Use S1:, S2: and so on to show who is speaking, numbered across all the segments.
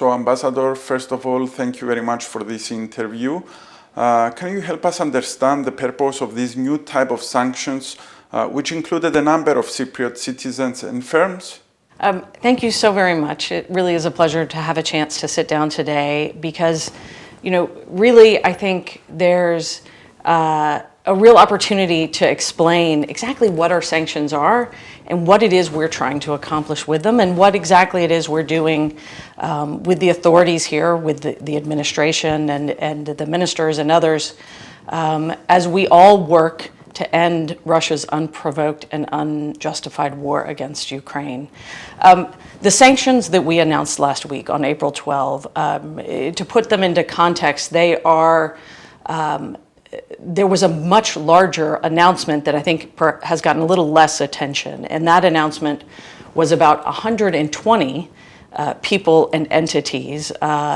S1: So, Ambassador, first of all, thank you very much for this interview. Can you help us understand the purpose of this new type of sanctions, which included a number of Cypriot citizens and firms?
S2: Thank you so very much. It really is a pleasure to have a chance to sit down today because, really I think there's a real opportunity to explain exactly what our sanctions are and what it is we're trying to accomplish with them and what exactly it is we're doing with the authorities here, with the administration and the ministers and others, as we all work to end Russia's unprovoked and unjustified war against Ukraine. The sanctions that we announced last week on April 12, to put them into context, they are there was a much larger announcement that I think has gotten a little less attention, and that announcement was about 120 people and entities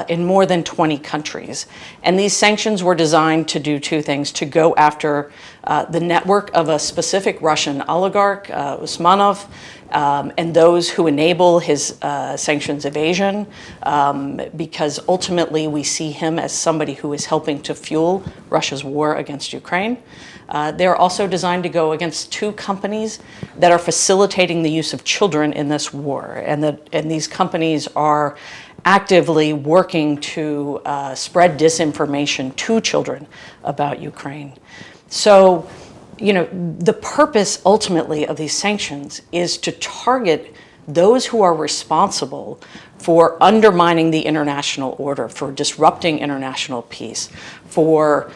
S2: in more than 20 countries. And these sanctions were designed to do two things: to go after the network of a specific Russian oligarch, Usmanov, and those who enable his sanctions evasion, because ultimately we see him as somebody who is helping to fuel Russia's war against Ukraine. They're also designed to go against two companies that are facilitating the use of children in this war. And these companies are actively working to spread disinformation to children about Ukraine. So, the purpose ultimately of these sanctions is to target those who are responsible for undermining the international order, for disrupting international peace, for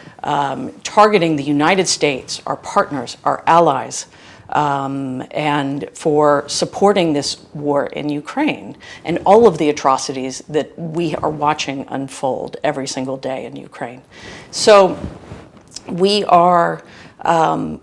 S2: targeting the United States, our partners, our allies, and for supporting this war in Ukraine and all of the atrocities that we are watching unfold every single day in Ukraine. So we are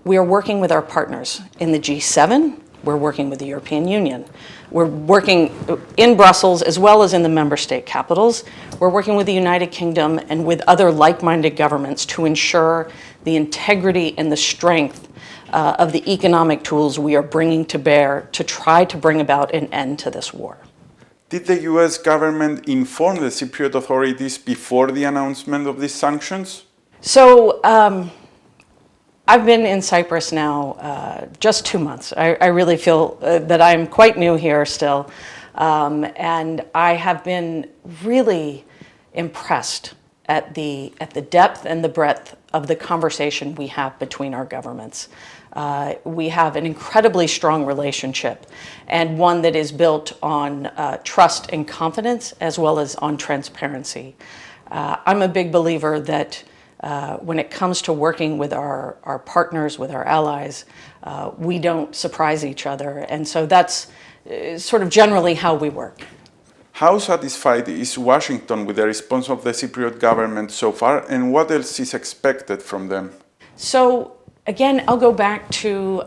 S2: working with our partners in the G7. We're working with the European Union. We're working in Brussels as well as in the member state capitals. We're working with the United Kingdom and with other like-minded governments to ensure the integrity and the strength of the economic tools we are bringing to bear to try to bring about an end to this war.
S1: Did the US government inform the Cypriot authorities before the announcement of these sanctions?
S2: So, I've been in Cyprus now just 2 months. I really feel that I'm quite new here still. And I have been really impressed at the depth and the breadth of the conversation we have between our governments. We have an incredibly strong relationship, and one that is built on trust and confidence as well as on transparency. I'm a big believer that when it comes to working with our partners, with our allies, we don't surprise each other. And so that's sort of generally how we work.
S1: How satisfied is Washington with the response of the Cypriot government so far, and what else is expected from them?
S2: So again, I'll go back to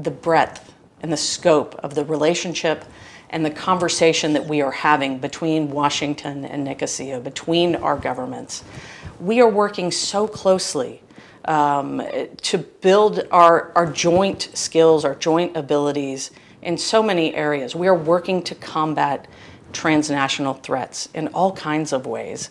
S2: the breadth and the scope of the relationship and the conversation that we are having between Washington and Nicosia, between our governments. We are working so closely to build our joint skills, our joint abilities in so many areas. We are working to combat transnational threats in all kinds of ways.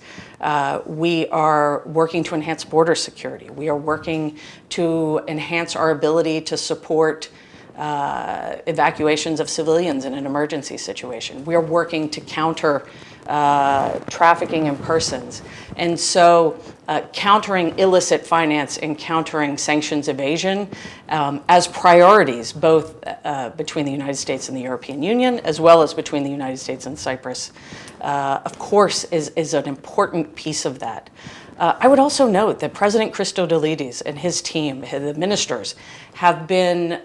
S2: We are working to enhance border security. We are working to enhance our ability to support evacuations of civilians in an emergency situation. We are working to counter trafficking in persons. And so countering illicit finance and countering sanctions evasion as priorities, both between the United States and the European Union, as well as between the United States and Cyprus, of course, is an important piece of that. I would also note that President Christodoulides and his team, the ministers, have been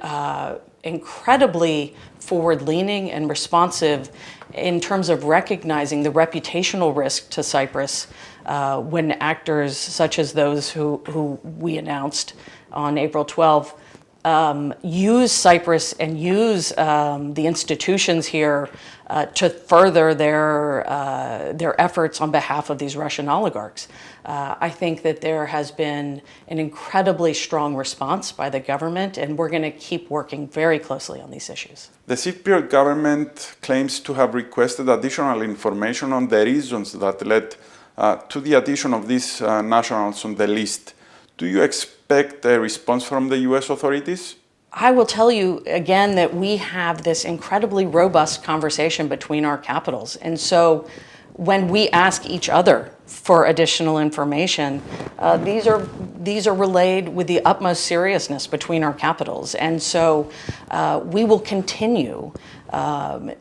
S2: incredibly forward-leaning and responsive in terms of recognizing the reputational risk to Cyprus when actors such as those who we announced on April 12 use Cyprus and use the institutions here to further their efforts on behalf of these Russian oligarchs. I think that there has been an incredibly strong response by the government, and we're going to keep working very closely on these issues.
S1: The Cypriot government claims to have requested additional information on the reasons that led to the addition of these nationals on the list. Do you expect a response from the US authorities?
S2: I will tell you again that we have this incredibly robust conversation between our capitals. And so when we ask each other for additional information, these are relayed with the utmost seriousness between our capitals. And so we will continue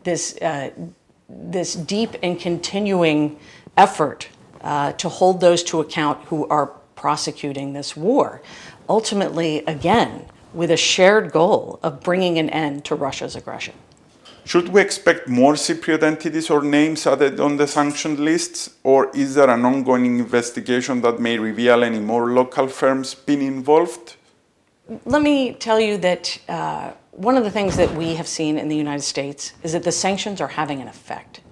S2: this deep and continuing effort to hold those to account who are prosecuting this war. Ultimately, again, with a shared goal of bringing an end to Russia's aggression.
S1: Should we expect more Cypriot entities or names added on the sanctioned lists, or is there an ongoing investigation that may reveal any more local firms being involved?
S2: Let me tell you that one of the things that we have seen in the United States is that the sanctions are having an effect.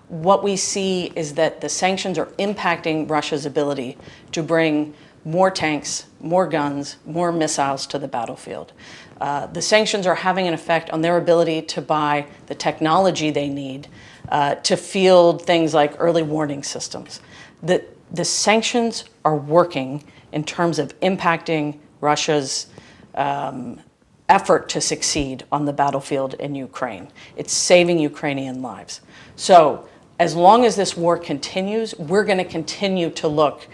S2: What we see is that the sanctions are impacting Russia's ability to bring more tanks, more guns, more missiles to the battlefield. The sanctions are having an effect on their ability to buy the technology they need to field things like early warning systems. The sanctions are working in terms of impacting Russia's effort to succeed on the battlefield in Ukraine. It's saving Ukrainian lives. So as long as this war continues, we're going to continue to look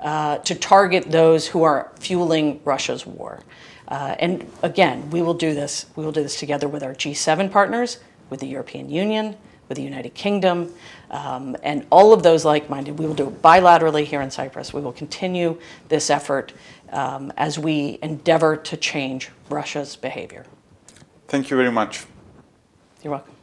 S2: to target those who are fueling Russia's war. And again, we will do this. We will do this together with our G7 partners, with the European Union, with the United Kingdom, and all of those like-minded. We will do it bilaterally here in Cyprus. We will continue this effort as we endeavor to change Russia's behavior.
S1: Thank you very much.
S2: You're welcome.